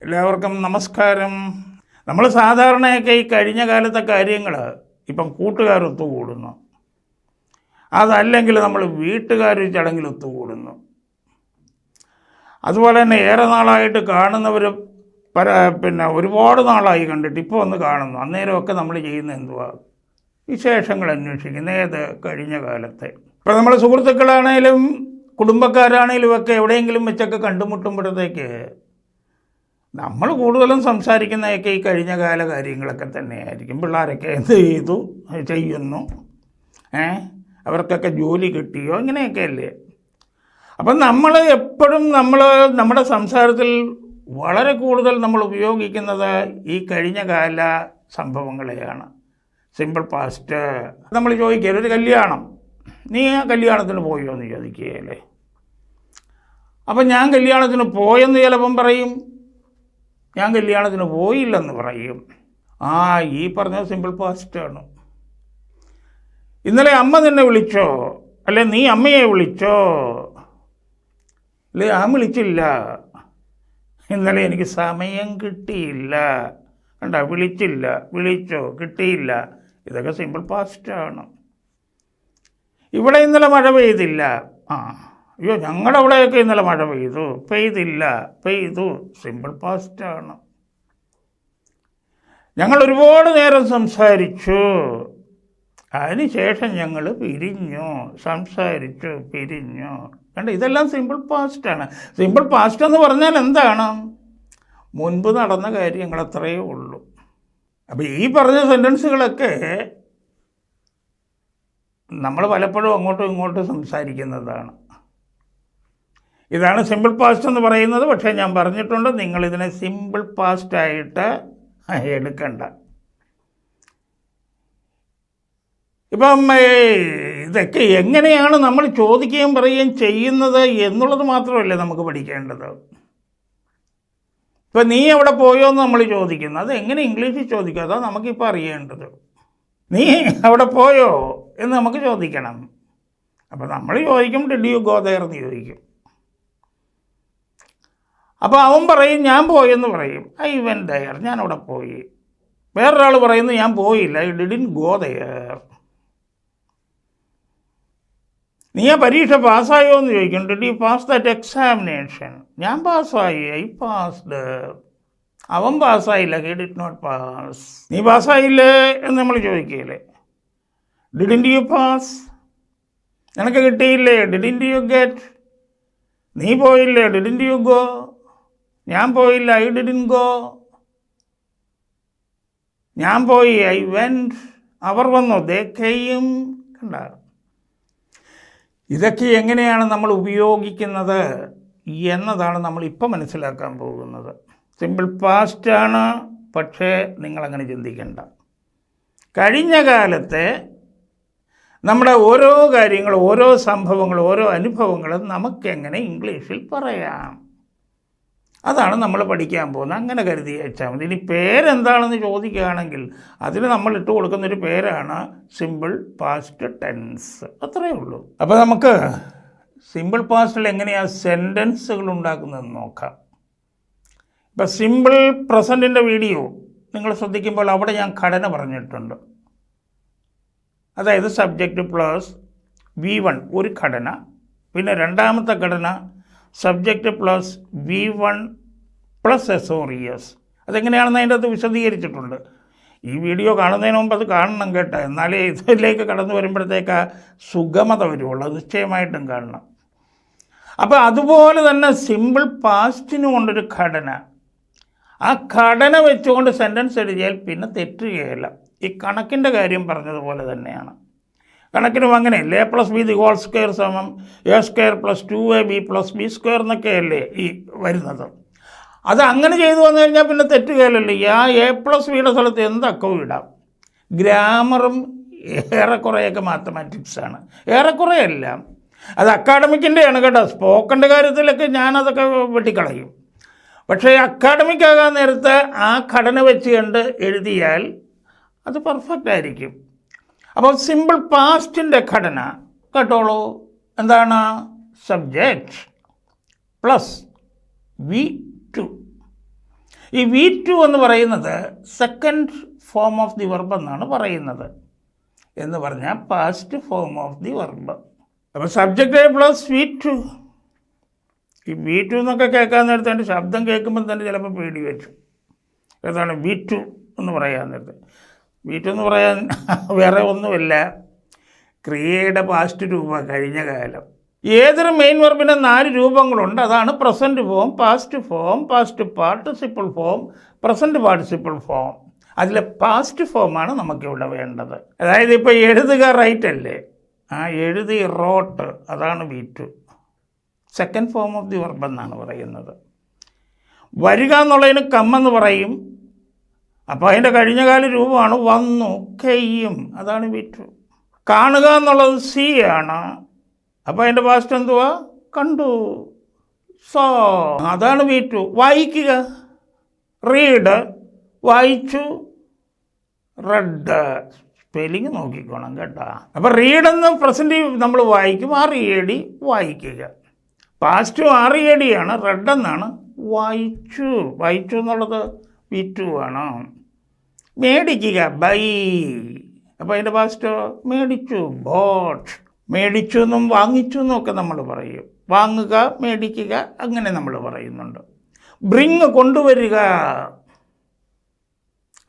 എല്ലാവർക്കും നമസ്കാരം. നമ്മൾ സാധാരണയൊക്കെ ഈ കഴിഞ്ഞ കാലത്തെ കാര്യങ്ങൾ ഇപ്പം കൂട്ടുകാർ ഒത്തുകൂടുന്നു, അതല്ലെങ്കിൽ നമ്മൾ വീട്ടുകാർ ചടങ്ങിൽ ഒത്തുകൂടുന്നു. അതുപോലെ തന്നെ ഏറെ നാളായിട്ട് കാണുന്നവർ ഒരുപാട് നാളായി കണ്ടിട്ട് ഇപ്പോൾ ഒന്ന് കാണുന്നു. അന്നേരമൊക്കെ നമ്മൾ ചെയ്യുന്ന എന്തുവാ, വിശേഷങ്ങൾ അന്വേഷിക്കുന്ന ഏത് കഴിഞ്ഞ കാലത്തെ. ഇപ്പം നമ്മൾ സുഹൃത്തുക്കളാണേലും കുടുംബക്കാരാണേലും ഒക്കെ എവിടെയെങ്കിലും വെച്ചൊക്കെ കണ്ടുമുട്ടുമ്പോഴത്തേക്ക് നമ്മൾ കൂടുതലും സംസാരിക്കുന്നതൊക്കെ ഈ കഴിഞ്ഞ കാല കാര്യങ്ങളൊക്കെ തന്നെയായിരിക്കും. പിള്ളേരൊക്കെ എന്ത് ചെയ്തു ചെയ്യുന്നു, അവർക്കൊക്കെ ജോലി കിട്ടിയോ, ഇങ്ങനെയൊക്കെ അല്ലേ. അപ്പം നമ്മൾ എപ്പോഴും നമ്മുടെ സംസാരത്തിൽ വളരെ കൂടുതൽ നമ്മൾ ഉപയോഗിക്കുന്നത് ഈ കഴിഞ്ഞ കാല സംഭവങ്ങളെയാണ്. Simple past. നമ്മൾ ചോദിക്കുക, ഒരു കല്യാണം, നീ ആ കല്യാണത്തിന് പോയോ എന്ന് ചോദിക്കുകയല്ലേ. അപ്പം ഞാൻ കല്യാണത്തിന് പോയെന്ന് ചിലപ്പം പറയും, ഞാൻ കല്യാണത്തിന് പോയില്ലെന്ന് പറയും. ഈ പറഞ്ഞത് സിമ്പിൾ പാസ്റ്റാണ്. ഇന്നലെ അമ്മ നിന്നെ വിളിച്ചോ, അല്ലെ നീ അമ്മയെ വിളിച്ചോ, അല്ലെ ഞാൻ വിളിച്ചില്ല, ഇന്നലെ എനിക്ക് സമയം കിട്ടിയില്ല, കണ്ട വിളിച്ചില്ല, വിളിച്ചോ കിട്ടിയില്ല, ഇതൊക്കെ സിമ്പിൾ പാസ്റ്റാണ്. ഇവിടെ ഇന്നലെ മഴ പെയ്തില്ല, അയ്യോ ഞങ്ങളുടെ അവിടെയൊക്കെ ഇന്നലെ മഴ പെയ്തില്ല, പെയ്തു, സിമ്പിൾ പാസ്റ്റാണ്. ഞങ്ങൾ ഒരുപാട് നേരം സംസാരിച്ചു, അതിനുശേഷം ഞങ്ങൾ പിരിഞ്ഞു, സംസാരിച്ചു, പിരിഞ്ഞു. കണ്ട, ഇതെല്ലാം സിമ്പിൾ പാസ്റ്റാണ്. സിമ്പിൾ പാസ്റ്റ് എന്ന് പറഞ്ഞാൽ എന്താണ്? മുൻപ് നടന്ന കാര്യങ്ങൾ അത്രയേ ഉള്ളൂ. അപ്പോൾ ഈ പറഞ്ഞ സെൻറ്റൻസുകളൊക്കെ നമ്മൾ പലപ്പോഴും അങ്ങോട്ടും ഇങ്ങോട്ടും സംസാരിക്കുന്നതാണ്. ഇതാണ് സിമ്പിൾ പാസ്റ്റ് എന്ന് പറയുന്നത്. പക്ഷേ ഞാൻ പറഞ്ഞിട്ടുണ്ട്, നിങ്ങളിതിനെ സിമ്പിൾ പാസ്റ്റായിട്ട് എടുക്കണ്ട. ഇപ്പം ഇതൊക്കെ എങ്ങനെയാണ് നമ്മൾ ചോദിക്കുകയും പറയുകയും ചെയ്യുന്നത് എന്നുള്ളത് മാത്രമല്ലേ നമുക്ക് പഠിക്കേണ്ടത്. ഇപ്പം നീ അവിടെ പോയോ എന്ന് നമ്മൾ ചോദിക്കുന്നു, അത് എങ്ങനെ ഇംഗ്ലീഷിൽ ചോദിക്കും, അതാണ് നമുക്കിപ്പോൾ അറിയേണ്ടത്. നീ അവിടെ പോയോ എന്ന് നമുക്ക് ചോദിക്കണം. അപ്പോൾ നമ്മൾ ചോദിക്കും ഡിഡ് യു ഗോ ദെയർ എന്ന് ചോദിക്കും. അപ്പോൾ അവൻ പറയും ഞാൻ പോയെന്ന് പറയും, ഐ വെന്റ് ദെയർ, ഞാൻ അവിടെ പോയി. വേറൊരാൾ പറയുന്നു ഞാൻ പോയില്ല, ഐ ഡിഡ്ന്റ് ഗോ ദെയർ. നീ ആ പരീക്ഷ പാസ്സായോ എന്ന് ചോദിക്കും, did you pass that examination, ഞാൻ പാസ്സായി, ഐ പാസ്ഡ്. അവൻ പാസ്സായില്ല, ഹി ഡിഡ് നോട്ട് പാസ്. നീ പാസ്സായില്ലേ എന്ന് നമ്മൾ ചോദിക്കുകയില്ലേ, ഡിഡ്ന്റ് യു പാസ്, നിനക്ക് കിട്ടിയില്ലേ, ഡിഡ്ന്റ് യു ഗെറ്റ്. നീ പോയില്ലേ, ഡിഡ്ന്റ് യു ഗോ. ഞാൻ പോയില്ല, ഐ ഡിഡ്ന്റ് ഗോ. ഞാൻ പോയി, ഐ വെന്റ്. അവർ വന്നു, ദേ കെയിം. കണ്ട, ഇതൊക്കെ എങ്ങനെയാണ് നമ്മൾ ഉപയോഗിക്കുന്നത് എന്നതാണ് നമ്മളിപ്പോൾ മനസ്സിലാക്കാൻ പോകുന്നത്. സിമ്പിൾ പാസ്റ്റാണ്, പക്ഷേ നിങ്ങളങ്ങനെ ചിന്തിക്കേണ്ട. കഴിഞ്ഞ കാലത്തെ നമ്മുടെ ഓരോ കാര്യങ്ങളും, ഓരോ സംഭവങ്ങളും, ഓരോ അനുഭവങ്ങളും നമുക്കെങ്ങനെ ഇംഗ്ലീഷിൽ പറയാം, അതാണ് നമ്മൾ പഠിക്കാൻ പോകുന്നത്. അങ്ങനെ കരുതി വെച്ചാൽ മതി. ഇനി പേരെന്താണെന്ന് ചോദിക്കുകയാണെങ്കിൽ അതിന് നമ്മൾ ഇട്ട് കൊടുക്കുന്നൊരു പേരാണ് സിമ്പിൾ പാസ്റ്റ് ടെൻസ്, അത്രയേ ഉള്ളൂ. അപ്പോൾ നമുക്ക് സിമ്പിൾ പാസ്റ്റിൽ എങ്ങനെയാണ് സെൻറ്റൻസുകൾ ഉണ്ടാക്കുന്നതെന്ന് നോക്കാം. ഇപ്പോൾ സിമ്പിൾ പ്രസൻറ്റിൻ്റെ വീഡിയോ നിങ്ങൾ ശ്രദ്ധിക്കുമ്പോൾ അവിടെ ഞാൻ ഘടന പറഞ്ഞിട്ടുണ്ട്. അതായത് സബ്ജക്റ്റ് പ്ലസ് V1 ഒരു ഘടന, പിന്നെ രണ്ടാമത്തെ ഘടന subject plus V1 plus SORES. അതെങ്ങനെയാണെന്ന് അതിൻ്റെ അകത്ത് വിശദീകരിച്ചിട്ടുണ്ട്. ഈ വീഡിയോ കാണുന്നതിന് മുമ്പ് അത് കാണണം കേട്ടോ, എന്നാലേ ഇതിലേക്ക് കടന്നു വരുമ്പോഴത്തേക്ക് സുഗമത വരുള്ളൂ. അത് നിശ്ചയമായിട്ടും കാണണം. അപ്പോൾ അതുപോലെ തന്നെ സിമ്പിൾ പാസ്റ്റിന് കൊണ്ടൊരു ഘടന, ആ ഘടന വെച്ചുകൊണ്ട് സെൻറ്റൻസ് എഴുതിയാൽ പിന്നെ തെറ്റുകയില്ല. ഈ കണക്കിൻ്റെ കാര്യം പറഞ്ഞതുപോലെ തന്നെയാണ്. കണക്കിനും അങ്ങനെയല്ലേ, A plus B the whole square സമം A square plus 2ab plus B square എന്നൊക്കെയല്ലേ ഈ വരുന്നത്. അത് അങ്ങനെ ചെയ്തു വന്നു കഴിഞ്ഞാൽ പിന്നെ തെറ്റുകയില്ലല്ലോ. ആ എ പ്ലസ് ബിയുടെ സ്ഥലത്ത് എന്തൊക്കെ ഇടാം. ഗ്രാമറും ഏറെക്കുറെയൊക്കെ മാത്തമാറ്റിക്സാണ്, ഏറെക്കുറെയല്ല. അത് അക്കാഡമിക്കിൻ്റെയാണ് കേട്ടോ. സ്പോക്കൻ്റെ കാര്യത്തിലൊക്കെ ഞാനതൊക്കെ വെട്ടിക്കളയും. പക്ഷേ അക്കാഡമിക് ആകാൻ നേരത്ത് ആ ഘടന വെച്ച് കണ്ട് എഴുതിയാൽ അത് പെർഫെക്റ്റ് ആയിരിക്കും. അപ്പോൾ സിമ്പിൾ പാസ്റ്റിൻ്റെ ഘടന കേട്ടോളൂ. എന്താണ്? Subject plus V2. ഈ V2 എന്ന് പറയുന്നത് second form of the verb എന്നാണ് പറയുന്നത്. എന്ന് പറഞ്ഞാൽ past form of the verb. അപ്പോൾ സബ്ജക്റ്റ് പ്ലസ് V2. ഈ V2 എന്നൊക്കെ കേൾക്കാൻ നേരത്തെ എൻ്റെ ശബ്ദം കേൾക്കുമ്പോൾ തന്നെ ചിലപ്പോൾ പേടി വെച്ചു. ഏതാണ് V2 എന്ന് പറയാൻ നേരത്തെ? V2 എന്ന് പറയാൻ വേറെ ഒന്നുമില്ല, ക്രിയയുടെ പാസ്റ്റ് രൂപം, കഴിഞ്ഞ കാലം. ഏതൊരു മെയിൻ വെർബിന് 4 രൂപങ്ങളുണ്ട്. അതാണ് present form, past form, past participle form, present participle form. അതിൽ പാസ്റ്റ് ഫോമാണ് നമുക്കിവിടെ വേണ്ടത്. അതായത് ഇപ്പോൾ എഴുതുക റൈറ്റ് അല്ലേ, ആ എഴുതി റോട്ട്, അതാണ് V2, second form of the verb എന്നാണ് പറയുന്നത്. വരിക എന്നുള്ളതിന് കമ്മെന്ന് പറയും. അപ്പോൾ അതിൻ്റെ കഴിഞ്ഞകാല രൂപമാണ് വന്നു, കെയ്യും, അതാണ് V2. കാണുക എന്നുള്ളത് സി ആണ്. അപ്പോൾ അതിൻ്റെ പാസ്റ്റ് എന്തുവാ? കണ്ടു, സോ, അതാണ് V2. വായിക്കുക, റീഡ്, വായിച്ചു, റെഡ്. സ്പെല്ലിങ് നോക്കിക്കോണം കേട്ടോ. അപ്പോൾ റീഡെന്ന് പ്രസൻറ്റ് നമ്മൾ വായിക്കും, RED, വായിക്കുക. പാസ്റ്റും RED ആണ്, റെഡ് എന്നാണ്, വായിച്ചു. വായിച്ചു എന്നുള്ളത് V2 ആണ്. മേടിക്കുക, ബൈ. അപ്പോൾ അതിൻ്റെ പാസ്റ്റോ മേടിച്ചു, ബോട്ട്. മേടിച്ചു എന്നും വാങ്ങിച്ചു എന്നൊക്കെ നമ്മൾ പറയും. വാങ്ങുക, മേടിക്കുക, അങ്ങനെ നമ്മൾ പറയുന്നുണ്ട്. ബ്രിങ്, കൊണ്ടുവരിക.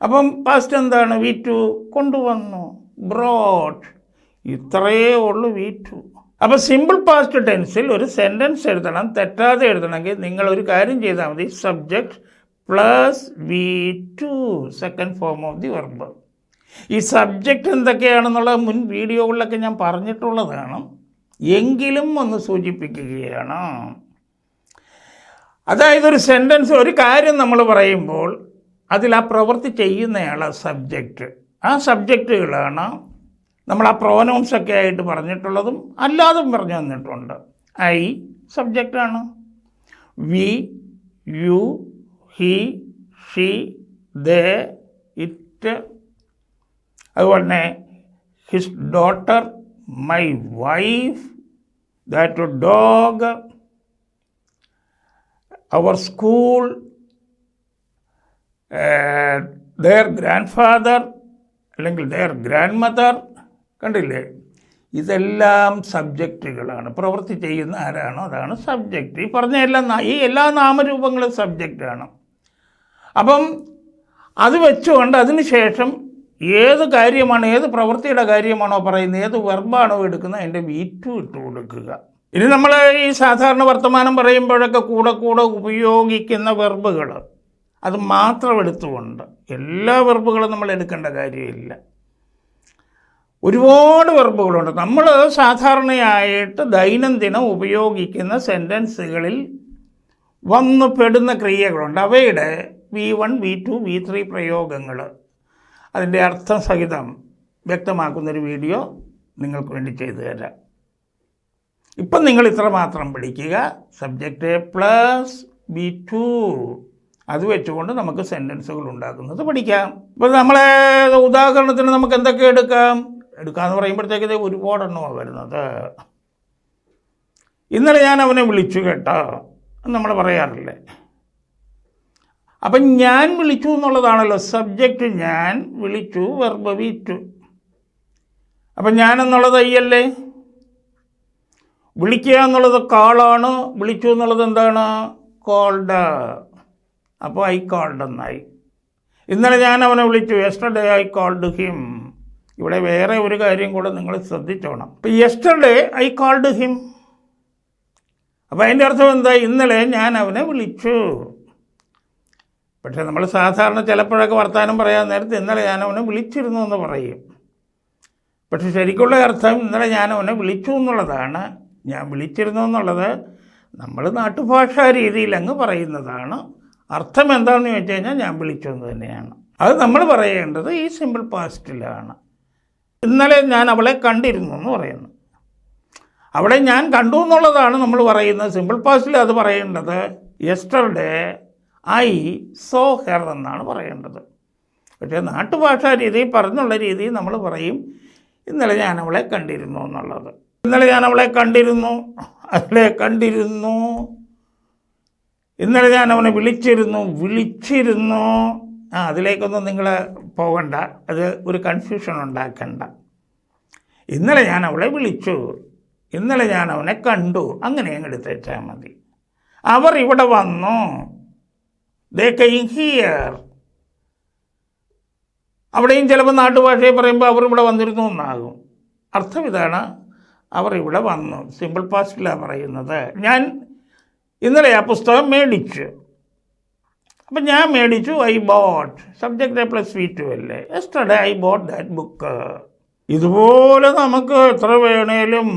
അപ്പം പാസ്റ്റ് എന്താണ്? V2, കൊണ്ടുവന്നു, ബ്രോട്ട്. ഇത്രയേ ഉള്ളൂ V2. അപ്പോൾ സിമ്പിൾ പാസ്റ്റ് ടെൻസിൽ ഒരു സെൻറ്റൻസ് എഴുതണം, തെറ്റാതെ എഴുതണമെങ്കിൽ നിങ്ങളൊരു കാര്യം ചെയ്താൽ മതി, subject plus V2, second form of the verb. ഈ സബ്ജക്റ്റ് എന്തൊക്കെയാണെന്നുള്ള മുൻ വീഡിയോകളിലൊക്കെ ഞാൻ പറഞ്ഞിട്ടുള്ളതാണ്, എങ്കിലും ഒന്ന് സൂചിപ്പിക്കുകയാണ്. അതായത് ഒരു സെൻറ്റൻസ്, ഒരു കാര്യം നമ്മൾ പറയുമ്പോൾ അതിൽ ആ പ്രവൃത്തി ചെയ്യുന്നയാളെ സബ്ജക്റ്റ്. ആ സബ്ജക്റ്റുകളാണ് നമ്മൾ ആ പ്രോനൗൺസൊക്കെ ആയിട്ട് പറഞ്ഞിട്ടുള്ളതും അല്ലാതും പറഞ്ഞു തന്നിട്ടുണ്ട്. I സബ്ജക്റ്റാണ്, we, you, he, she, they, it. അതുപോലെ തന്നെ his daughter, my wife, that dog, our school, their grandfather അല്ലെങ്കിൽ their grandmother. കണ്ടില്ലേ? ഇതെല്ലാം സബ്ജക്റ്റുകളാണ്. പ്രവൃത്തി ചെയ്യുന്ന ആരാണോ അതാണ് സബ്ജക്റ്റ്. ഈ പറഞ്ഞ എല്ലാ നാമരൂപങ്ങളും സബ്ജക്റ്റാണ്. അപ്പം അത് വെച്ചുകൊണ്ട് അതിന് ശേഷം ഏത് കാര്യമാണ്, ഏത് പ്രവൃത്തിയുടെ കാര്യമാണോ പറയുന്നത്, ഏത് വെർബാണോ എടുക്കുന്നത്, അതിൻ്റെ V2 ഇട്ട് കൊടുക്കുക. ഇനി നമ്മൾ ഈ സാധാരണ വർത്തമാനം പറയുമ്പോഴൊക്കെ കൂടെ കൂടെ ഉപയോഗിക്കുന്ന വെർബുകൾ അത് മാത്രം എടുത്തുകൊണ്ട്, എല്ലാ വെർബുകളും നമ്മൾ എടുക്കേണ്ട കാര്യമില്ല. ഒരുപാട് വെർബുകളുണ്ട്. നമ്മൾ സാധാരണയായിട്ട് ദൈനംദിനം ഉപയോഗിക്കുന്ന സെൻറ്റൻസുകളിൽ വന്നു പെടുന്ന ക്രിയകളുണ്ട്. അവയുടെ V1, V2, V3 പ്രയോഗങ്ങൾ അതിൻ്റെ അർത്ഥം സഹിതം വ്യക്തമാക്കുന്നൊരു വീഡിയോ നിങ്ങൾക്ക് വേണ്ടി ചെയ്തു തരാം. ഇപ്പം നിങ്ങൾ ഇത്ര മാത്രം പഠിക്കുക, സബ്ജക്റ്റ് പ്ലസ് V2. അത് വെച്ചുകൊണ്ട് നമുക്ക് സെൻറ്റൻസുകൾ ഉണ്ടാക്കുന്നത് പഠിക്കാം. ഇപ്പോൾ നമ്മളെ ഉദാഹരണത്തിന് നമുക്ക് എന്തൊക്കെ എടുക്കാമെന്ന് പറയുമ്പോഴത്തേക്ക് ഇത് ഒരുപാടെണ്ണമാണ് വരുന്നത്. ഇന്നലെ ഞാൻ അവനെ വിളിച്ചു കേട്ടോ എന്ന് നമ്മൾ പറയാറില്ലേ. അപ്പം ഞാൻ വിളിച്ചു എന്നുള്ളതാണല്ലോ സബ്ജക്റ്റ്. ഞാൻ വിളിച്ചു, വെർബ് V2. അപ്പം ഞാൻ എന്നുള്ളത് I അല്ലേ. വിളിക്കുക എന്നുള്ളത് കാളാണ്, വിളിച്ചു എന്നുള്ളത് എന്താണ്? കോൾഡ്. അപ്പോൾ I കോൾഡ് എന്നായി. ഇന്നലെ ഞാൻ അവനെ വിളിച്ചു, യെസ്റ്റർഡേ I കോൾഡ് ഹിം. ഇവിടെ വേറെ ഒരു കാര്യം കൂടെ നിങ്ങൾ ശ്രദ്ധിച്ചോണം. അപ്പോൾ യെസ്റ്റർഡേ I കോൾഡ് ഹിം. അപ്പോൾ അതിൻ്റെ അർത്ഥം എന്താ? ഇന്നലെ ഞാൻ അവനെ വിളിച്ചു. പക്ഷേ നമ്മൾ സാധാരണ ചിലപ്പോഴൊക്കെ വർത്തമാനം പറയാൻ നേരത്തെ ഇന്നലെ ഞാൻ അവനെ വിളിച്ചിരുന്നു എന്ന് പറയും. പക്ഷെ ശരിക്കുള്ള അർത്ഥം ഇന്നലെ ഞാൻ അവനെ വിളിച്ചു എന്നുള്ളതാണ്. ഞാൻ വിളിച്ചിരുന്നു എന്നുള്ളത് നമ്മൾ നാട്ടുഭാഷാ രീതിയിൽ അങ്ങ് പറയുന്നതാണ്. അർത്ഥം എന്താണെന്ന് ചോദിച്ചു കഴിഞ്ഞാൽ ഞാൻ വിളിച്ചു എന്ന് തന്നെയാണ്. അത് നമ്മൾ പറയേണ്ടത് ഈ സിമ്പിൾ പാസ്റ്റിലാണ്. ഇന്നലെ ഞാൻ അവളെ കണ്ടിരുന്നു എന്ന് പറയുന്നു. അവിടെ ഞാൻ കണ്ടു എന്നുള്ളതാണ് നമ്മൾ പറയുന്നത്. സിമ്പിൾ പാസ്റ്റിൽ അത് പറയേണ്ടത് യെസ്റ്റർഡേ I saw her എന്നാണ് പറയേണ്ടത്. പക്ഷേ നാട്ടുഭാഷാ രീതി പറഞ്ഞുള്ള രീതി നമ്മൾ പറയും ഇന്നലെ ഞാൻ അവളെ കണ്ടിരുന്നു എന്നുള്ളത്. ഇന്നലെ ഞാൻ അവളെ കണ്ടിരുന്നു, അവളെ കണ്ടിരുന്നു ഇന്നലെ ഞാൻ അവനെ വിളിച്ചിരുന്നു. അതിലേക്കൊന്നും നിങ്ങൾ പോകണ്ട, അത് ഒരു കൺഫ്യൂഷൻ ഉണ്ടാക്കണ്ട. ഇന്നലെ ഞാൻ അവളെ വിളിച്ചു, ഇന്നലെ ഞാൻ അവനെ കണ്ടു, അങ്ങനെ അങ്ങ് എടുത്തേച്ചാൽ മതി. അവർ ഇവിടെ വന്നു, ദേ കെയിം ഹിയർ. അവിടെയും ചിലപ്പോൾ നാട്ടുഭാഷയെ പറയുമ്പോൾ അവർ ഇവിടെ വന്നിരുന്നു എന്നാകും. അർത്ഥം ഇതാണ്, അവർ ഇവിടെ വന്നു. സിമ്പിൾ പാസ്റ്റിലാണ് പറയുന്നത്. ഞാൻ ഇന്നലെ ആ പുസ്തകം മേടിച്ചു. അപ്പം ഞാൻ മേടിച്ചു, I boat. Subject plus V2 അല്ലേ. Yesterday I boat that book. ഇതുപോലെ നമുക്ക് എത്ര വേണേലും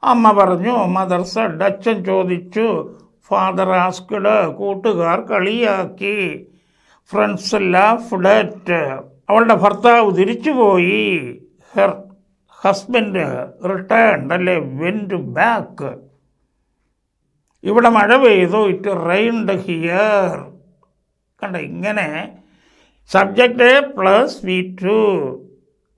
അമ്മ പറഞ്ഞു, മദർ സെഡ്, അച്ഛൻ ചോദിച്ചു, ഫാദർ ആസ്ക്ഡ്, കൂട്ടുകാർ കളിയാക്കി, ഫ്രണ്ട്സ് ലാഫ്ഡ് അറ്റ്, അവളുടെ ഭർത്താവ് തിരിച്ചുപോയി, ഹെർ ഹസ്ബൻഡ് റിട്ടേൺഡ് അല്ലേ, വെൻറ്റ് ബാക്ക്, ഇവിടെ മഴ പെയ്തു, ഇറ്റ് റെയിൻഡ് ഹിയർ. കണ്ട, ഇങ്ങനെ സബ്ജക്റ്റ് പ്ലസ് V2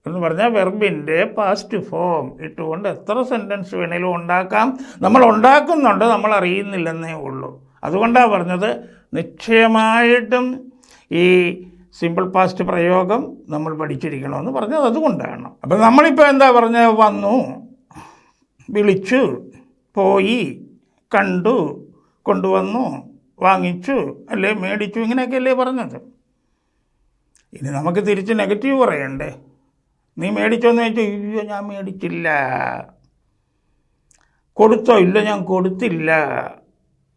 എന്ന് പറഞ്ഞാൽ വെർബിൻ്റെ പാസ്റ്റ് ഫോം ഇട്ടുകൊണ്ട് എത്ര സെൻറ്റൻസ് വേണേലും ഉണ്ടാക്കാം. നമ്മൾ ഉണ്ടാക്കുന്നുണ്ട്, നമ്മൾ അറിയുന്നില്ലെന്നേ ഉള്ളൂ. അതുകൊണ്ടാണ് പറഞ്ഞത് നിശ്ചയമായിട്ടും ഈ സിമ്പിൾ പാസ്റ്റ് പ്രയോഗം നമ്മൾ പഠിച്ചിരിക്കണമെന്ന് പറഞ്ഞത് അതുകൊണ്ടാണ്. അപ്പം നമ്മളിപ്പോൾ എന്താ പറഞ്ഞത്, വന്നു, വിളിച്ചു, പോയി, കണ്ടു, കൊണ്ടുവന്നു, വാങ്ങിച്ചു അല്ലേ, മേടിച്ചു, ഇങ്ങനെയൊക്കെയല്ലേ പറഞ്ഞത്. ഇനി നമുക്ക് തിരിച്ച് നെഗറ്റീവ് പറയണ്ടേ. നീ മേടിച്ചോന്ന് ചോദിച്ചാൽ, അയ്യോ ഞാൻ മേടിച്ചില്ല. കൊടുത്തോ? ഇല്ല ഞാൻ കൊടുത്തില്ല.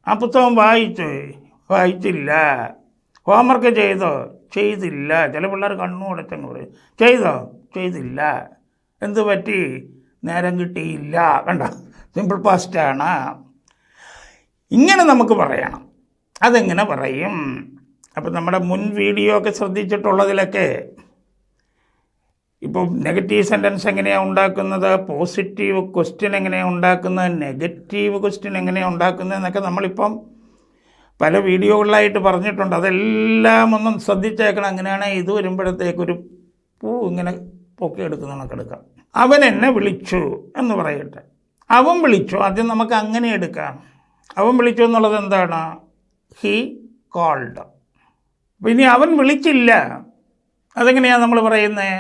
ആ പുസ്തകം വായിച്ചില്ല. ഹോംവർക്ക് ചെയ്തില്ല. ചില പിള്ളേർ കണ്ണു കൊടുത്തെന്ന് പറയും. ചെയ്തില്ല. എന്ത് പറ്റി? നേരം കിട്ടിയില്ല. കണ്ട, സിമ്പിൾ പാസ്റ്റാണ്. ഇങ്ങനെ നമുക്ക് പറയണം. അതെങ്ങനെ പറയും? അപ്പം നമ്മുടെ മുൻ വീഡിയോ ഒക്കെ ശ്രദ്ധിച്ചിട്ടുള്ളതിലൊക്കെ ഇപ്പം നെഗറ്റീവ് സെൻറ്റൻസ് എങ്ങനെയാണ് ഉണ്ടാക്കുന്നത്, പോസിറ്റീവ് ക്വസ്റ്റ്യൻ എങ്ങനെയാണ് ഉണ്ടാക്കുന്നത്, നെഗറ്റീവ് ക്വസ്റ്റ്യൻ എങ്ങനെയാണ് ഉണ്ടാക്കുന്നത് എന്നൊക്കെ നമ്മളിപ്പം പല വീഡിയോകളിലായിട്ട് പറഞ്ഞിട്ടുണ്ട്. അതെല്ലാം ഒന്നും ശ്രദ്ധിച്ചേക്കണം. അങ്ങനെയാണ് ഇത് വരുമ്പോഴത്തേക്കൊരു പൂ ഇങ്ങനെ പൊക്കിയെടുക്കുന്ന കണക്കെടുക്കാം. അവൻ എന്നെ വിളിച്ചു എന്ന് പറയട്ടെ. അവൻ വിളിച്ചു, ആദ്യം നമുക്ക് അങ്ങനെ എടുക്കാം. അവൻ വിളിച്ചു എന്നുള്ളത് എന്താണ്? He called. പിന്നെ അവൻ വിളിച്ചില്ല, അതെങ്ങനെയാണ് നമ്മൾ പറയുന്നത്?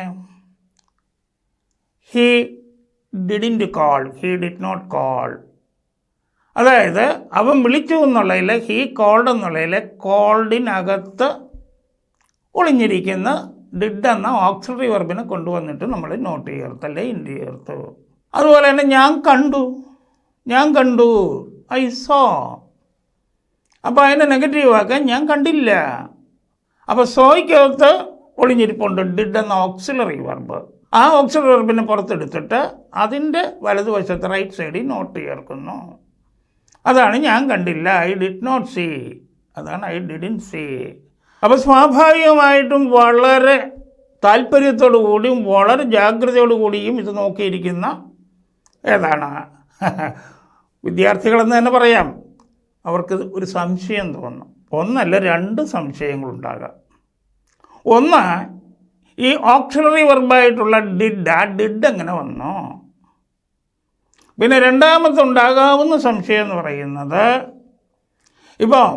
He didn't call, he did not call. അതായത് അവൻ വിളിച്ചു എന്നുള്ളതിൽ, ഹീ കോൾഡ് എന്നുള്ളതിൽ കോൾഡിനകത്ത് ഒളിഞ്ഞിരിക്കുന്ന ഡിഡ് എന്ന ഓക്സിലറി വെർബിനെ കൊണ്ടുവന്നിട്ട് നമ്മൾ നോട്ട് ചേർത്തല്ലേ, ഇൻഡ് ചേർത്തു. അതുപോലെ തന്നെ ഞാൻ കണ്ടു, ഐ സോ. അപ്പോൾ അതിനെ നെഗറ്റീവ് ആക്കാൻ ഞാൻ കണ്ടില്ല. അപ്പോൾ സോയ്ക്കകത്ത് ഒളിഞ്ഞിരിപ്പുണ്ട് ഡിഡ് എന്ന ഓക്സിലറി വെർബ്. ആ ഓക്സിലറി വെർബിനെ പുറത്തെടുത്തിട്ട് അതിൻ്റെ വലതുവശത്ത് റൈറ്റ് സൈഡിൽ നോട്ട് ചേർക്കുന്നു. അതാണ് ഞാൻ കണ്ടില്ല, ഐ ഡിഡ് നോട്ട് സീ. അതാണ് ഐ ഡിഡിൻറ്റ് സീ. അപ്പോൾ സ്വാഭാവികമായിട്ടും വളരെ താല്പര്യത്തോടു കൂടിയും വളരെ ജാഗ്രതയോടു കൂടിയും ഇത് നോക്കിയിരിക്കുന്ന ഏതാണ് വിദ്യാർത്ഥികളെന്ന് തന്നെ പറയാം. അവർക്ക് ഒരു സംശയം തോന്നും. ഒന്നല്ല, രണ്ട് സംശയങ്ങളുണ്ടാകാം. ഒന്ന്, ഈ ഓക്സിലറി വെർബായിട്ടുള്ള ഡിഡ്, ആ ഡിഡ് എങ്ങനെ വന്നു? പിന്നെ രണ്ടാമത്തെ ഉണ്ടാകാവുന്ന സംശയം എന്ന് പറയുന്നത്, ഇപ്പോൾ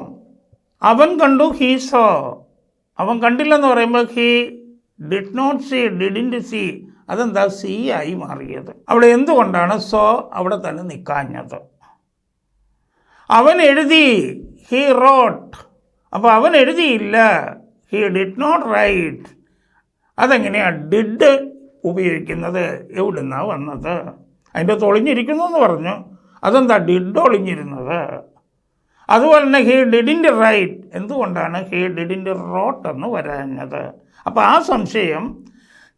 അവൻ കണ്ടു, ഹീ സോ. അവൻ കണ്ടില്ലെന്ന് പറയുമ്പോൾ he did not see, didn't see. അതെന്താ സീ ആയി മാറിയത്? അവിടെ എന്തുകൊണ്ടാണ് സോ അവിടെ തന്നെ നിൽക്കാഞ്ഞത്? അവൻ എഴുതി, ഹീ റോട്ട്. അപ്പോൾ അവൻ എഴുതിയില്ല, ഹീ ഡിഡ് നോട്ട് റൈറ്റ്. അതെങ്ങനെയാണ് ഡിഡ് ഉപയോഗിക്കുന്നത്? എവിടുന്നാണ് വന്നത്? അതിൻ്റെ ഒളിഞ്ഞിരിക്കുന്നു എന്ന് പറഞ്ഞു. അതെന്താ ഡിഡ് ഒളിഞ്ഞിരുന്നത്? അതുപോലെ തന്നെ ഹീ ഡിഡിൻറ്റ് റൈറ്റ്. എന്തുകൊണ്ടാണ് ഹീ ഡിഡിൻറ്റ് റോട്ട് എന്ന് വരാഞ്ഞത്? അപ്പോൾ ആ സംശയം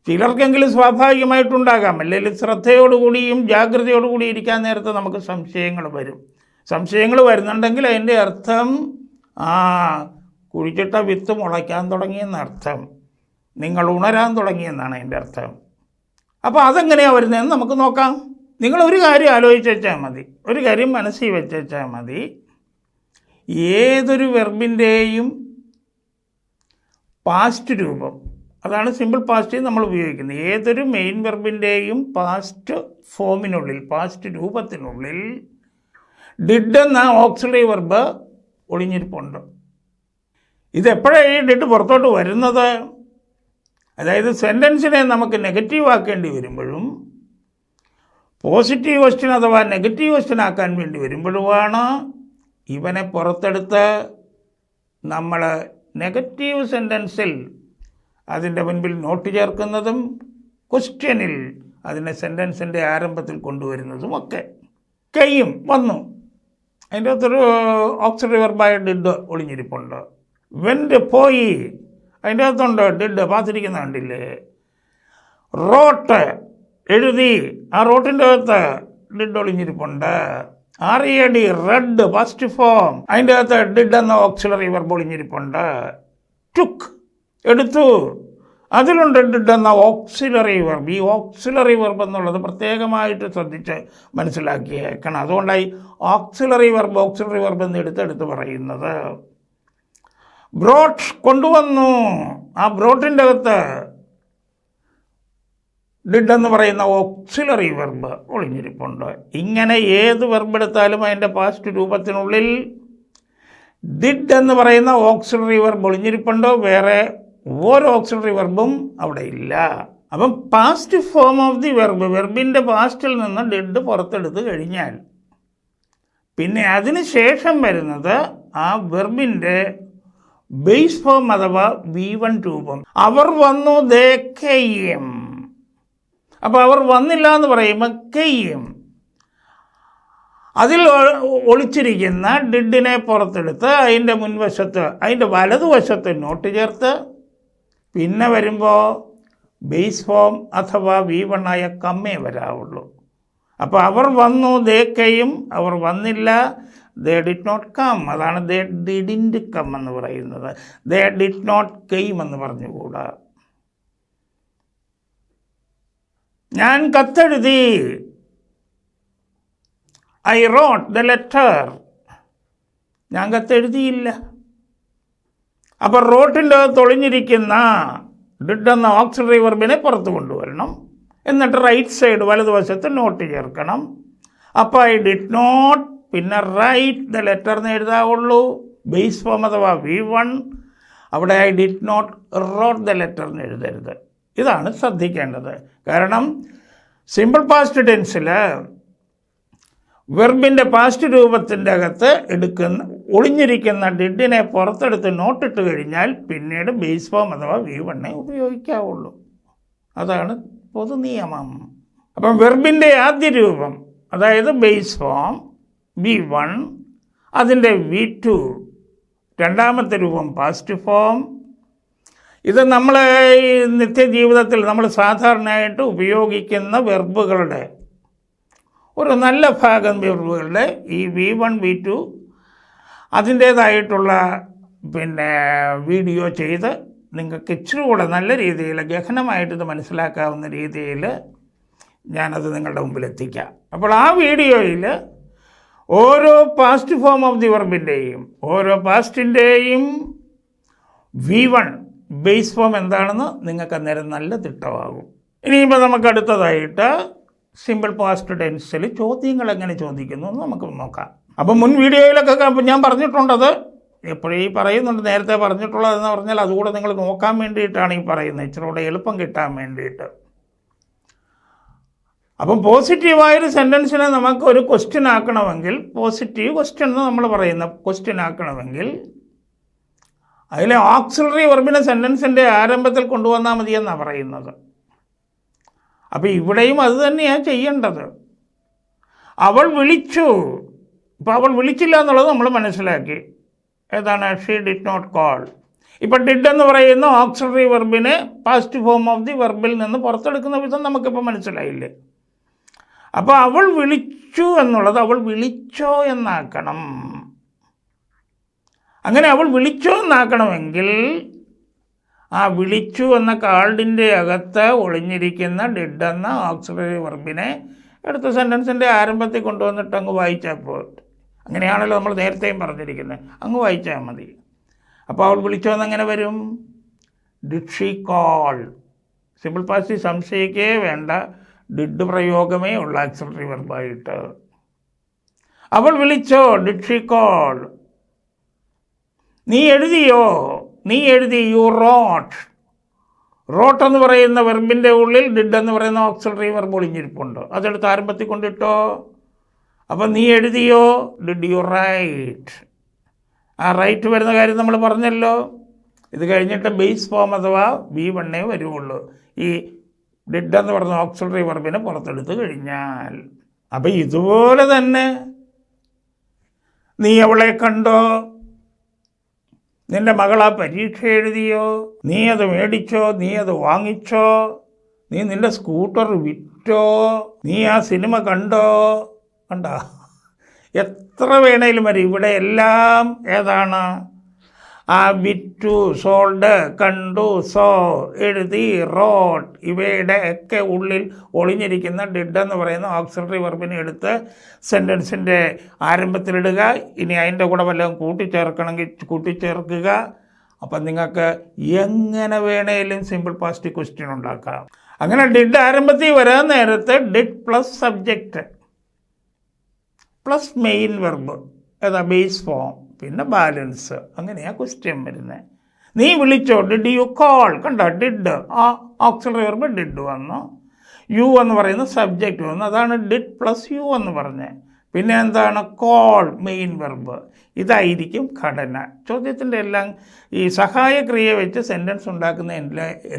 ചിലർക്കെങ്കിലും സ്വാഭാവികമായിട്ടുണ്ടാകാം. അല്ലെങ്കിൽ ശ്രദ്ധയോടുകൂടിയും ജാഗ്രതയോടുകൂടി ഇരിക്കാൻ നേരത്തെ നമുക്ക് സംശയങ്ങൾ വരും. സംശയങ്ങൾ വരുന്നുണ്ടെങ്കിൽ അതിൻ്റെ അർത്ഥം കുഴിച്ചിട്ട വിത്ത് മുളയ്ക്കാൻ തുടങ്ങിയെന്നർത്ഥം, നിങ്ങൾ ഉണരാൻ തുടങ്ങിയെന്നാണ് അതിൻ്റെ അർത്ഥം. അപ്പോൾ അതെങ്ങനെയാണ് വരുന്നതെന്ന് നമുക്ക് നോക്കാം. നിങ്ങളൊരു കാര്യം ആലോചിച്ച് വെച്ചാൽ മതി, ഒരു കാര്യം മനസ്സിൽ വെച്ചാൽ മതി. ഏതൊരു വെർബിൻ്റെയും പാസ്റ്റ് രൂപം, അതാണ് സിമ്പിൾ പാസ്റ്റ് നമ്മൾ ഉപയോഗിക്കുന്നത്. ഏതൊരു മെയിൻ വെർബിൻ്റെയും പാസ്റ്റ് ഫോമിനുള്ളിൽ, പാസ്റ്റ് രൂപത്തിനുള്ളിൽ ഡിഡ് എന്ന ഓക്സിലറി വെർബ് ഒളിഞ്ഞിരിപ്പുണ്ട്. ഇതെപ്പോഴാണ് ഈ ഡിഡ് പുറത്തോട്ട് വരുന്നത്? അതായത് സെൻറ്റൻസിനെ നമുക്ക് നെഗറ്റീവ് ആക്കേണ്ടി വരുമ്പോഴും പോസിറ്റീവ് ക്വസ്റ്റ്യൻ അഥവാ നെഗറ്റീവ് ക്വസ്റ്റ്യൻ ആക്കാൻ വേണ്ടി വരുമ്പോഴുമാണ് ഇവനെ പുറത്തെടുത്ത് നമ്മൾ നെഗറ്റീവ് സെൻറ്റൻസിൽ അതിൻ്റെ മുൻപിൽ നോട്ട് ചേർക്കുന്നതും ക്വസ്റ്റ്യനിൽ അതിനെ സെൻറ്റൻസിൻ്റെ ആരംഭത്തിൽ കൊണ്ടുവരുന്നതും ഒക്കെ. കെയും വന്നു, അതിൻ്റെ അകത്തൊരു ഓക്സിലറി വെർബായ ഡിഡ് ഒളിഞ്ഞിരിപ്പുണ്ട്. വെൻ്റ് പോയി, അതിൻ്റെ അകത്തുണ്ട് ഡിഡ്, പാത്തിരിക്കുന്ന കണ്ടില്ലേ. റോട്ട് എഴുതി, ആ റോട്ടിൻ്റെ അകത്ത് ഡിഡ് ഒളിഞ്ഞിരിപ്പുണ്ട്. RED റെഡ് ഫസ്റ്റ് ഫോം, അതിൻ്റെ അകത്ത് ഡിഡ് എന്ന ഓക്സിലറി വെർബ് ഒളിഞ്ഞിരിപ്പുണ്ട്. ടുക്ക് എടുത്തു, അതിലുണ്ട് ഡിഡ് എന്ന ഓക്സിലറി വെർബ്. ഈ ഓക്സിലറി വെർബ് എന്നുള്ളത് പ്രത്യേകമായിട്ട് ശ്രദ്ധിച്ച് മനസ്സിലാക്കിയേക്കണം. അതുകൊണ്ടായി ഓക്സിലറി വെർബ് എന്ന് എടുത്തെടുത്ത് പറയുന്നത്. ബ്രോട്ട് കൊണ്ടുവന്നു, ആ ബ്രോട്ടിൻ്റെ അകത്ത് ഡിഡ് എന്ന് പറയുന്ന ഓക്സിലറി വെർബ് ഒളിഞ്ഞിരിപ്പുണ്ട്. ഇങ്ങനെ ഏത് വെർബ് എടുത്താലും അതിൻ്റെ പാസ്റ്റ് രൂപത്തിനുള്ളിൽ ഡിഡ് എന്ന് പറയുന്ന ഓക്സിലറി വെർബ് ഒളിഞ്ഞിരിപ്പുണ്ടോ, വേറെ ഓരോ ഓക്സിലറി വെർബും അവിടെ ഇല്ല. അപ്പം പാസ്റ്റ് ഫോം ഓഫ് ദി വെർബിൻ്റെ പാസ്റ്റിൽ നിന്ന് ഡിഡ് പുറത്തെടുത്ത് കഴിഞ്ഞാൽ പിന്നെ അതിന് ശേഷം വരുന്നത് ആ വെർബിൻ്റെ ബേസ് ഫോം അഥവാ V1 രൂപം. അവർ വന്നു, ദേ കെയ്യം. അപ്പോൾ അവർ വന്നില്ല എന്ന് പറയുമ്പോൾ കെയ്യം, അതിൽ ഒളിച്ചിരിക്കുന്ന ഡിഡിനെ പുറത്തെടുത്ത് അതിൻ്റെ മുൻവശത്ത്, അതിൻ്റെ വലതുവശത്ത് നോട്ട് ചേർത്ത് പിന്നെ വരുമ്പോൾ ബേസ് ഫോം അഥവാ V1 ആയ കമ്മേ വരാവുള്ളൂ. അപ്പോൾ അവർ വന്നു, ദേ കെയും, അവർ വന്നില്ല, ദേ ഡിഡ് നോട്ട് കം. അതാണ് ദേ ഡിഡിൻറ്റ് കം എന്ന് പറയുന്നത്. ദേ ഡിഡ് നോട്ട് കെയിം എന്ന് പറഞ്ഞുകൂടാ. ഞാൻ കത്തെഴുതി, ഐ റോട്ട് ദ ലെറ്റർ. ഞാൻ കത്തെഴുതിയില്ല. അപ്പോൾ റോട്ടിൻ്റെ അകത്ത് ഒളിഞ്ഞിരിക്കുന്ന ഡിഡ് എന്ന ഓക്സിലറി വെർബിനെ പുറത്ത് കൊണ്ടുവരണം. എന്നിട്ട് റൈറ്റ് സൈഡ് വലതുവശത്ത് നോട്ട് ചേർക്കണം. അപ്പോൾ ഐ ഡിഡ് നോട്ട്, പിന്നെ റൈറ്റ് ദ ലെറ്റർ എന്ന് എഴുതാവുള്ളൂ. ബേസ് ഫോം അഥവാ V1, അവിടെ I did not wrote the letter എന്ന് എഴുതരുത്. ഇതാണ് ശ്രദ്ധിക്കേണ്ടത്. കാരണം സിമ്പിൾ പാസ്റ്റ് ടെൻസിൽ വെർബിൻ്റെ പാസ്റ്റ് രൂപത്തിൻ്റെ അകത്ത് ഒളിഞ്ഞിരിക്കുന്ന ഡിഡിനെ പുറത്തെടുത്ത് നോട്ടിട്ട് കഴിഞ്ഞാൽ പിന്നീട് ബേസ് ഫോം അഥവാ V1 ഉപയോഗിക്കാവുള്ളൂ. അതാണ് പൊതു നിയമം. അപ്പം വെർബിൻ്റെ ആദ്യ രൂപം, അതായത് ബേസ് ഫോം V1, അതിൻ്റെ V2 രണ്ടാമത്തെ രൂപം പാസ്റ്റ് ഫോം. ഇത് നമ്മൾ ഈ നിത്യജീവിതത്തിൽ നമ്മൾ സാധാരണയായിട്ട് ഉപയോഗിക്കുന്ന വെർബുകളുടെ ഒരു നല്ല ഭാഗം വെർബുകളുടെ ഈ V1 V2 അതിൻ്റേതായിട്ടുള്ള വീഡിയോ ചെയ്ത് നിങ്ങൾക്ക് ഇച്ചിരി കൂടെ നല്ല രീതിയിൽ ഗഹനമായിട്ട് ഇത് മനസ്സിലാക്കാവുന്ന രീതിയിൽ ഞാനത് നിങ്ങളുടെ മുമ്പിൽ എത്തിക്കാം. അപ്പോൾ ആ വീഡിയോയിൽ ഓരോ പാസ്റ്റ് ഫോം ഓഫ് ദി വെർബിൻ്റെയും ഓരോ പാസ്റ്റിൻ്റെയും V1 ബേസ് ഫോം എന്താണെന്ന് നിങ്ങൾക്ക് അന്നേരം നല്ല തിട്ടമാകും. ഇനിയിപ്പോൾ നമുക്ക് അടുത്തതായിട്ട് സിമ്പിൾ പാസ്റ്റ് ടെൻസിൽ ചോദ്യങ്ങൾ എങ്ങനെ ചോദിക്കുന്നു എന്ന് നമുക്ക് നോക്കാം. അപ്പം മുൻ വീഡിയോയിലൊക്കെ ഞാൻ പറഞ്ഞിട്ടുണ്ടത്, എപ്പോഴും ഈ പറയുന്നുണ്ട്, നേരത്തെ പറഞ്ഞിട്ടുള്ളതെന്ന് പറഞ്ഞാൽ അതുകൂടെ നിങ്ങൾ നോക്കാൻ വേണ്ടിയിട്ടാണ് ഈ പറയുന്നത്, ഇച്ചിരി കൂടെ എളുപ്പം കിട്ടാൻ വേണ്ടിയിട്ട്. അപ്പം പോസിറ്റീവായൊരു സെൻറ്റൻസിനെ നമുക്ക് ഒരു ക്വസ്റ്റ്യൻ ആക്കണമെങ്കിൽ, പോസിറ്റീവ് ക്വസ്റ്റ്യൻ എന്ന് നമ്മൾ പറയുന്ന ക്വസ്റ്റ്യൻ ആക്കണമെങ്കിൽ അതിലെ ഓക്സിലറി വെർബിനെ സെൻറ്റൻസിൻ്റെ ആരംഭത്തിൽ കൊണ്ടുവന്നാൽ മതിയെന്നാണ് പറയുന്നത്. അപ്പോൾ ഇവിടെയും അത് തന്നെയാണ് ചെയ്യേണ്ടത്. അവൾ വിളിച്ചു. ഇപ്പോൾ അവൾ വിളിച്ചില്ല എന്നുള്ളത് നമ്മൾ മനസ്സിലാക്കി. ഏതാണ്? She did not call. ഇപ്പോൾ ഡിഡ് എന്ന് പറയുന്ന ഓക്സിലറി വെർബിനെ പാസ്റ്റ് ഫോം ഓഫ് ദി വെർബിൽ നിന്ന് പുറത്തെടുക്കുന്ന വിധം നമുക്കിപ്പോൾ മനസ്സിലായില്ലേ? അപ്പോൾ അവൾ വിളിച്ചു എന്നുള്ളത് അവൾ വിളിച്ചോ എന്നാക്കണം. അങ്ങനെ അവൾ വിളിച്ചോ എന്നാക്കണമെങ്കിൽ ആ വിളിച്ചു എന്ന കാൾഡിൻ്റെ അകത്ത് ഒളിഞ്ഞിരിക്കുന്ന ഡിഡ് എന്ന ഓക്സിലറി വെർബിനെ എടുത്ത സെൻറ്റൻസിൻ്റെ ആരംഭത്തിൽ കൊണ്ടുവന്നിട്ട് അങ്ങ് വായിച്ചാൽ പോയിട്ട്, അങ്ങനെയാണല്ലോ നമ്മൾ നേരത്തെയും പറഞ്ഞിരിക്കുന്നത്, അങ്ങ് വായിച്ചാൽ മതി. അപ്പോൾ അവൾ വിളിച്ചോ എന്നെങ്ങനെ വരും? Did she call. Simple past സംശയിക്കേ വേണ്ട, ഡിഡ് പ്രയോഗമേ ഉള്ള ഓക്സിലറി വെർബായിട്ട്. അവൾ വിളിച്ചോ, ഡിഡ് ഷീ കോൾ. നീ എഴുതി യു റോട്ട് എന്ന് പറയുന്ന വെർബിൻ്റെ ഉള്ളിൽ ഡിഡ് എന്ന് പറയുന്ന ഓക്സിലറി വെർബ് ഒളിഞ്ഞിരിപ്പുണ്ട്. അതെടുത്ത് ആരംഭത്തിൽ കൊണ്ടിട്ടോ. അപ്പം നീ എഴുതിയോ, ഡിഡ് യു റൈറ്റ്. ആ റൈറ്റ് വരുന്ന കാര്യം നമ്മൾ പറഞ്ഞല്ലോ. ഇത് കഴിഞ്ഞിട്ട് ബേസ് ഫോം അഥവാ B1 വരുള്ളൂ, ഈ ഡിഡ് എന്ന് പറയുന്ന ഓക്സിലറി വെർബിനെ പുറത്തെടുത്ത് കഴിഞ്ഞാൽ. അപ്പം ഇതുപോലെ തന്നെ നീ അവളെ കണ്ടോ, നിൻ്റെ മകൾ ആ പരീക്ഷ എഴുതിയോ, നീ അത് മേടിച്ചോ, നീ അത് വാങ്ങിച്ചോ, നീ നിൻ്റെ സ്കൂട്ടർ വിറ്റോ, നീ ആ സിനിമ കണ്ടോ. എത്ര വേണേലും വരും. ഇവിടെ എല്ലാം ഏതാണ്? ആ വിറ്റു, സോൾഡ്, കണ്ടു, സോ, എഴുതി, റോട്ട്, ഇവയുടെ ഒക്കെ ഉള്ളിൽ ഒളിഞ്ഞിരിക്കുന്ന ഡിഡ് എന്ന് പറയുന്ന ഓക്സിലറി വെർബിനെ എടുത്ത് സെൻറ്റൻസിൻ്റെ ആരംഭത്തിലിടുക. ഇനി അതിൻ്റെ കൂടെ വല്ലതും കൂട്ടിച്ചേർക്കണമെങ്കിൽ കൂട്ടിച്ചേർക്കുക. അപ്പം നിങ്ങൾക്ക് എങ്ങനെ വേണേലും സിമ്പിൾ പാസ്റ്റ് ക്വസ്റ്റ്യൻ ഉണ്ടാക്കാം. അങ്ങനെ ഡിഡ് ആരംഭത്തിൽ വരാൻ നേരത്ത് did plus subject plus main verb, ഏതാ ബേസ് ഫോം, പിന്നെ ബാലൻസ്. അങ്ങനെയാണ് ക്വസ്റ്റ്യൻ വരുന്നത്. നീ വിളിച്ചോ, ഡിഡ് യു കോൾ. കണ്ടോ, ഡിഡ് ആ ഓക്സിലറി വെർബ് ഡിഡ് വന്നു, യു എന്ന് പറയുന്ന സബ്ജക്റ്റ് വന്നു. അതാണ് ഡിഡ് പ്ലസ് യു എന്ന് പറഞ്ഞത്. പിന്നെ എന്താണ്? Call, main verb. ഇതായിരിക്കും ഘടന. ചോദ്യത്തിൻ്റെ എല്ലാം ഈ സഹായക്രിയ വെച്ച് സെൻറ്റൻസ് ഉണ്ടാക്കുന്ന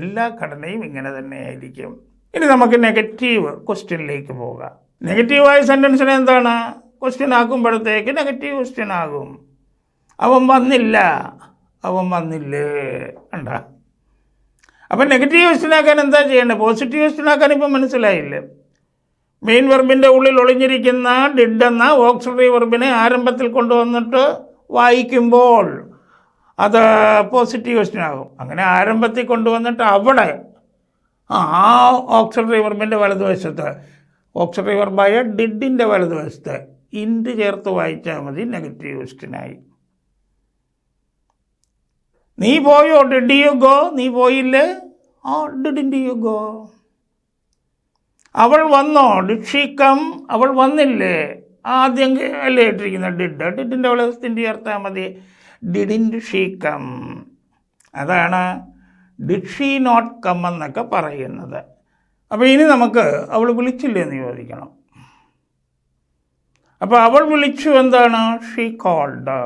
എല്ലാ ഘടനയും ഇങ്ങനെ തന്നെയായിരിക്കും. ഇനി നമുക്ക് നെഗറ്റീവ് ക്വസ്റ്റ്യനിലേക്ക് പോകാം. നെഗറ്റീവായ സെൻറ്റൻസിനെ എന്താണ്? ക്വസ്റ്റ്യൻ ആക്കുമ്പോഴത്തേക്ക് നെഗറ്റീവ് ക്വസ്റ്റ്യൻ ആകും. അവൻ വന്നില്ലേ കണ്ട. അപ്പം നെഗറ്റീവ് ക്വസ്റ്റ്യൻ ആക്കാൻ എന്താ ചെയ്യേണ്ടത്? പോസിറ്റീവ് ക്വസ്റ്റ്യൻ ആക്കാൻ ഇപ്പം മനസ്സിലായില്ലേ. മെയിൻ വെർബിൻ്റെ ഉള്ളിൽ ഒളിഞ്ഞിരിക്കുന്ന ഡിഡ് എന്ന ഓക്സിലറി വെർബിനെ ആരംഭത്തിൽ കൊണ്ടുവന്നിട്ട് വായിക്കുമ്പോൾ അത് പോസിറ്റീവ് ക്വസ്റ്റ്യൻ ആകും. അങ്ങനെ ആരംഭത്തിൽ കൊണ്ടുവന്നിട്ട് അവിടെ ആ ഓക്സിലറി വെർബിൻ്റെ വലതുവശത്ത്, ഓക്സിലറി വെർബായ ഡിഡിൻ്റെ വലതുവശത്ത് ഇൻഡ് ചേർത്ത് വായിച്ചാൽ മതി, നെഗറ്റീവ് ക്വസ്റ്റ്യനായി. നീ പോയോ, ഡിഡ് യു ഗോ. നീ പോയില്ലേ, ഡിഡിൻ്റ് യു ഗോ. അവൾ വന്നോ, ഡിഡ് ഷീ കം. അവൾ വന്നില്ലേ, ആദ്യം അല്ലേ ഇട്ടിരിക്കുന്ന ഡിഡിൻ്റെ വലതുവശത്തിൻ്റെ ചേർത്താൽ മതി, ഡിഡിൻ്റ് ഷീ കം. അതാണ് ഡിഡ് ഷീ നോട്ട് കം എന്നൊക്കെ പറയുന്നത്. അപ്പോൾ ഇനി നമുക്ക് അവൾ വിളിച്ചില്ലേ എന്ന് ചോദിക്കണം. അപ്പോൾ അവൾ വിളിച്ചു എന്താണ്? She called.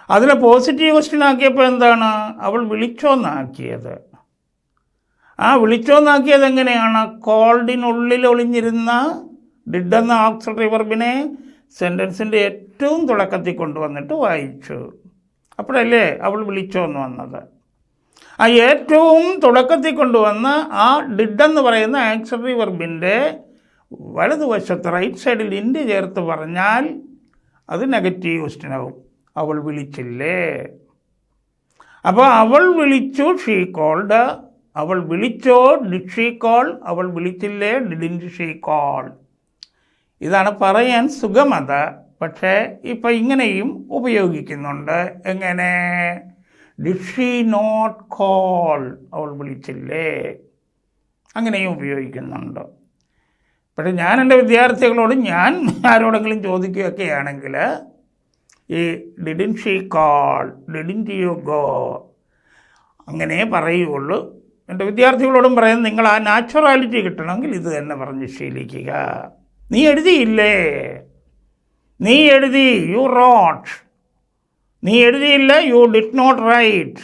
അതിനെ പോസിറ്റീവ് ക്വസ്റ്റ്യൻ ആക്കിയപ്പോൾ എന്താണ്? അവൾ വിളിച്ചോന്നാക്കിയത്. ആ വിളിച്ചോന്നാക്കിയത് എങ്ങനെയാണ്? കോൾഡിനുള്ളിൽ ഒളിഞ്ഞിരുന്ന ഡിഡ് എന്ന ഓക്സിലറി വെർബിനെ സെൻറ്റൻസിൻ്റെ ഏറ്റവും തുടക്കത്തിൽ കൊണ്ടുവന്നിട്ട് വായിച്ചു. അപ്പോഴല്ലേ അവൾ വിളിച്ചോന്ന് വന്നത്. ആ ഏറ്റവും തുടക്കത്തിൽ കൊണ്ടുവന്ന ആ ഡിഡ് എന്ന് പറയുന്ന ആക്സിലറി വെർബിൻ്റെ വലതുവശത്ത് റൈറ്റ് സൈഡിൽ ഇൻഡ് ചേർത്ത് പറഞ്ഞാൽ അത് നെഗറ്റീവ് ക്വസ്റ്റ്യൻ ആവും. അവൾ വിളിച്ചില്ലേ. അപ്പോൾ അവൾ വിളിച്ചു, ഷീ കോൾഡ്. അവൾ വിളിച്ചോ, ഡിഡ് ഷീ കോൾ. അവൾ വിളിച്ചില്ലേ, ഡിഡിൻ്റ് ഷീ കോൾ. ഇതാണ് പറയാൻ സുഗമത. പക്ഷേ ഇപ്പം ഇങ്ങനെയും ഉപയോഗിക്കുന്നുണ്ട്. എങ്ങനെ? Did she not call. അവൾ വിളിച്ചില്ലേ, അങ്ങനെയും ഉപയോഗിക്കുന്നുണ്ട്. പക്ഷേ ഞാൻ എൻ്റെ വിദ്യാർത്ഥികളോട് ഞാൻ ആരോടെങ്കിലും ചോദിക്കുകയൊക്കെയാണെങ്കിൽ ഈ didn't she call, didn't you go അങ്ങനെ പറയുകയുള്ളൂ. എൻ്റെ വിദ്യാർത്ഥികളോടും പറയുന്നത് നിങ്ങൾ ആ നാച്ചുറാലിറ്റി കിട്ടണമെങ്കിൽ ഇത് തന്നെ പറഞ്ഞ് ശീലിക്കുക. നീ എഴുതിയില്ലേ, നീ എഴുതി, യു റോട്ട്. നീ എഴുതിയില്ല, യു ഡിഡ് നോട്ട് റൈറ്റ്.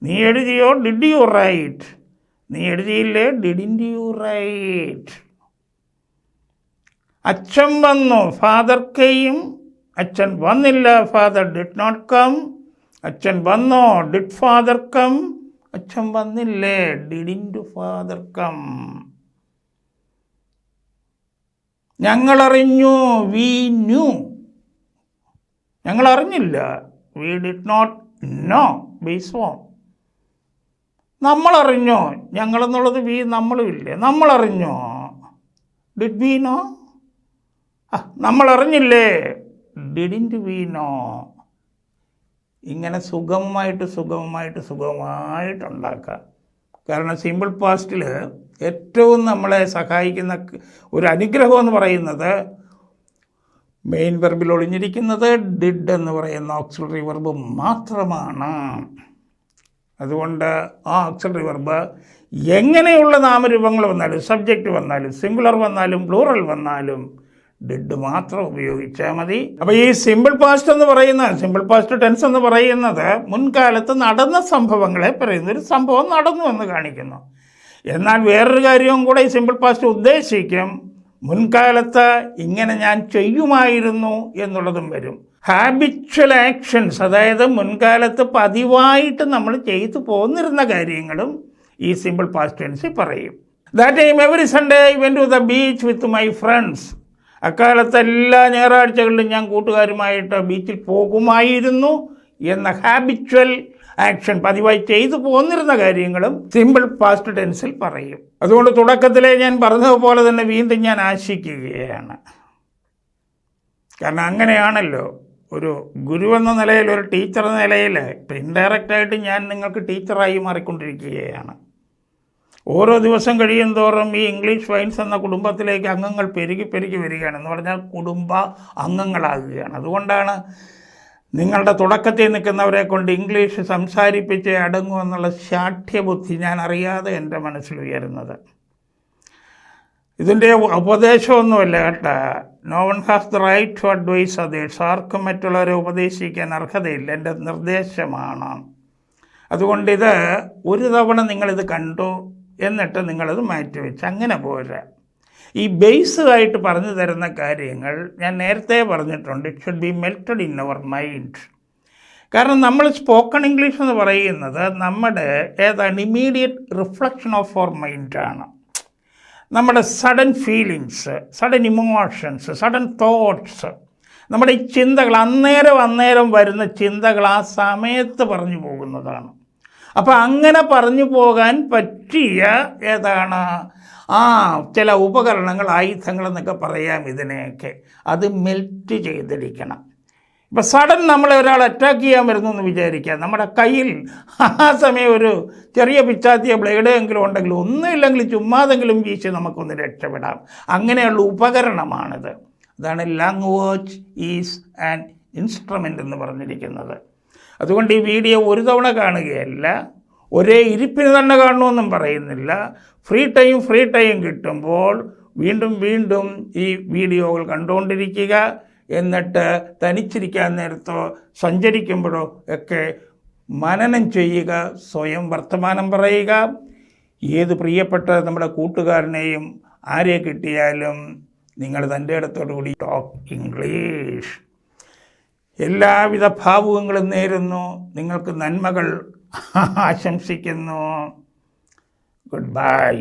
നീ എഴുതിയോ, ഡിഡ് യു റൈറ്റ്. നീ എഴുതിയില്ലേ, ഡിഡിൻ്റ് യു റൈറ്റ്. അച്ഛൻ വന്നു, ഫാദർ കെയിം. അച്ഛൻ വന്നില്ല, ഫാദർ ഡിഡ് നോട്ട് കം. അച്ഛൻ വന്നോ, ഡിഡ് ഫാദർ കം. അച്ഛൻ വന്നില്ലേ, ഡിഡിൻ്റ് ഫാദർ കം. ഞങ്ങളറിഞ്ഞു, വി ന്യൂ. ഞങ്ങളറിഞ്ഞില്ല, we did not know. Base form. നമ്മളറിഞ്ഞോ, ഞങ്ങളെന്നുള്ളത് വി, നമ്മളും ഇല്ലേ. നമ്മളറിഞ്ഞോ, ഡിഡ് വി നോ. നമ്മളറിഞ്ഞില്ലേ, ഡിഡിൻ്റ് വി നോ. ഇങ്ങനെ സുഗമമായിട്ടുണ്ടാക്കാം. കാരണം സിമ്പിൾ പാസ്റ്റിൽ ഏറ്റവും നമ്മളെ സഹായിക്കുന്ന ഒരു അനുഗ്രഹം എന്ന് പറയുന്നത് മെയിൻ വെർബിൽ ഒളിഞ്ഞിരിക്കുന്നത് ഡിഡ് എന്ന് പറയുന്ന ഓക്സിലറി വെർബ് മാത്രമാണ്. അതുകൊണ്ട് ആ ഓക്സിലറി വെർബ് എങ്ങനെയുള്ള നാമരൂപങ്ങൾ വന്നാലും, സബ്ജക്റ്റ് വന്നാലും, സിംഗുലർ വന്നാലും, പ്ലൂറൽ വന്നാലും ഡിഡ് മാത്രം ഉപയോഗിച്ചാൽ മതി. അപ്പോൾ ഈ സിമ്പിൾ പാസ്റ്റ് എന്ന് പറയുന്ന, സിമ്പിൾ പാസ്റ്റ് ടെൻസ് എന്ന് പറയുന്നത് മുൻകാലത്ത് നടന്ന സംഭവങ്ങളെ പറയുന്ന, ഒരു സംഭവം നടന്നു എന്ന് കാണിക്കുന്നു. എന്നാൽ വേറൊരു കാര്യവും കൂടെ ഈ സിമ്പിൾ പാസ്റ്റ് ഉദ്ദേശിക്കും. മുൻകാലത്ത് ഇങ്ങനെ ഞാൻ ചെയ്യുമായിരുന്നു എന്നുള്ളതും വരും. ഹാബിച്വൽ ആക്ഷൻസ്, അതായത് മുൻകാലത്ത് പതിവായിട്ട് നമ്മൾ ചെയ്തു പോന്നിരുന്ന കാര്യങ്ങളും ഈ സിമ്പിൾ പാസ്റ്റ് ടെൻസിൽ പറയും. That time every Sunday I went to the beach with my friends. അക്കാലത്ത് എല്ലാ ഞായറാഴ്ചകളിലും ഞാൻ കൂട്ടുകാരുമായിട്ട് ബീച്ചിൽ പോകുമായിരുന്നു എന്ന ഹാബിച്വൽ ആക്ഷൻ, പതിവായി ചെയ്തു പോന്നിരുന്ന കാര്യങ്ങളും സിമ്പിൾ പാസ്റ്റ് ടെൻസിൽ പറയും. അതുകൊണ്ട് തുടക്കത്തിലെ ഞാൻ പറഞ്ഞതുപോലെ തന്നെ വീണ്ടും ഞാൻ ആശിക്കുകയാണ്. കാരണം അങ്ങനെയാണല്ലോ ഒരു ഗുരുവെന്ന നിലയിൽ, ഒരു ടീച്ചർ എന്ന നിലയിൽ ഇൻഡയറക്റ്റായിട്ട് ഞാൻ നിങ്ങൾക്ക് ടീച്ചറായി മാറിക്കൊണ്ടിരിക്കുകയാണ്. ഓരോ ദിവസം കഴിയും തോറും ഈ ഇംഗ്ലീഷ് വൈൻസ് എന്ന കുടുംബത്തിലേക്ക് അംഗങ്ങൾ പെരുകി വരികയാണ്. എന്ന് പറഞ്ഞാൽ കുടുംബ അംഗങ്ങളാകുകയാണ്. അതുകൊണ്ടാണ് നിങ്ങളുടെ തുടക്കത്തിൽ നിൽക്കുന്നവരെ കൊണ്ട് ഇംഗ്ലീഷ് സംസാരിപ്പിച്ച് അടങ്ങുമെന്നുള്ള ശാഠ്യബുദ്ധി ഞാൻ അറിയാതെ എൻ്റെ മനസ്സിൽ ഉയരുന്നത്. ഇതിൻ്റെ ഉപദേശമൊന്നുമല്ല കേട്ടോ. No one has the right to advise others. ആർക്കും മറ്റുള്ളവരെ ഉപദേശിക്കാൻ അർഹതയില്ല. എൻ്റെ നിർദ്ദേശമാണ്. അതുകൊണ്ടിത് ഒരു തവണ നിങ്ങളിത് കണ്ടു, എന്നിട്ട് നിങ്ങളത് മാറ്റിവെച്ച് അങ്ങനെ പോരാ. ഈ ബേസായിട്ട് പറഞ്ഞു തരുന്ന കാര്യങ്ങൾ ഞാൻ നേരത്തെ പറഞ്ഞിട്ടുണ്ട്. It should be melted in our mind. കാരണം നമ്മൾ സ്പോക്കൺ ഇംഗ്ലീഷ് എന്ന് പറയുന്നത് നമ്മുടെ ഏതാണ് ഇമ്മീഡിയറ്റ് റിഫ്ലക്ഷൻ ഓഫ് അവർ മൈൻഡാണ്. നമ്മുടെ sudden feelings, sudden emotions, sudden thoughts, നമ്മുടെ ഈ ചിന്തകൾ അന്നേരം വരുന്ന ചിന്തകൾ ആ സമയത്ത് പറഞ്ഞു പോകുന്നതാണ്. അപ്പോൾ അങ്ങനെ പറഞ്ഞു പോകാൻ പറ്റിയ ഏതാണ് ചില ഉപകരണങ്ങൾ, ആയുധങ്ങൾ എന്നൊക്കെ പറയാം ഇതിനെയൊക്കെ. അത് മെൽറ്റ് ചെയ്തിരിക്കണം. ഇപ്പോൾ സഡൻ നമ്മളെ ഒരാൾ അറ്റാക്ക് ചെയ്യാൻ വരുന്നു എന്ന് വിചാരിക്കുക. നമ്മുടെ കയ്യിൽ ആ സമയം ഒരു ചെറിയ പിച്ചാത്തിയ ബ്ലേഡ് എങ്കിലും ഉണ്ടെങ്കിൽ, ഒന്നുമില്ലെങ്കിൽ ചുമ്മാതെങ്കിലും വീശി നമുക്കൊന്ന് രക്ഷപ്പെടാം. അങ്ങനെയുള്ള ഉപകരണമാണിത്. അതാണ് ലാംഗ്വേജ് ഈസ് ആൻ ഇൻസ്ട്രുമെൻ്റ് എന്ന് പറഞ്ഞിരിക്കുന്നത്. അതുകൊണ്ട് ഈ വീഡിയോ ഒരു തവണ കാണുകയല്ല, ഒരേ ഇരിപ്പിന് തന്നെ കാണണമെന്നും പറയുന്നില്ല. ഫ്രീ ടൈം കിട്ടുമ്പോൾ വീണ്ടും ഈ വീഡിയോകൾ കണ്ടുകൊണ്ടിരിക്കുക. എന്നിട്ട് തനിച്ചിരിക്കാൻ നേരത്തോ സഞ്ചരിക്കുമ്പോഴോ ഒക്കെ മനനം ചെയ്യുക, സ്വയം വർത്തമാനം പറയുക. ഏത് പ്രിയപ്പെട്ട നമ്മുടെ കൂട്ടുകാരനെയും ആരെ കിട്ടിയാലും നിങ്ങൾ തൻ്റെ ഇടത്തോടുകൂടി ടോക്ക് ഇംഗ്ലീഷ്. എല്ലാവിധ ഭാവുകങ്ങളും നേരുന്നു. നിങ്ങൾക്ക് നന്മകൾ ആശംസിക്കുന്നു. Good bye.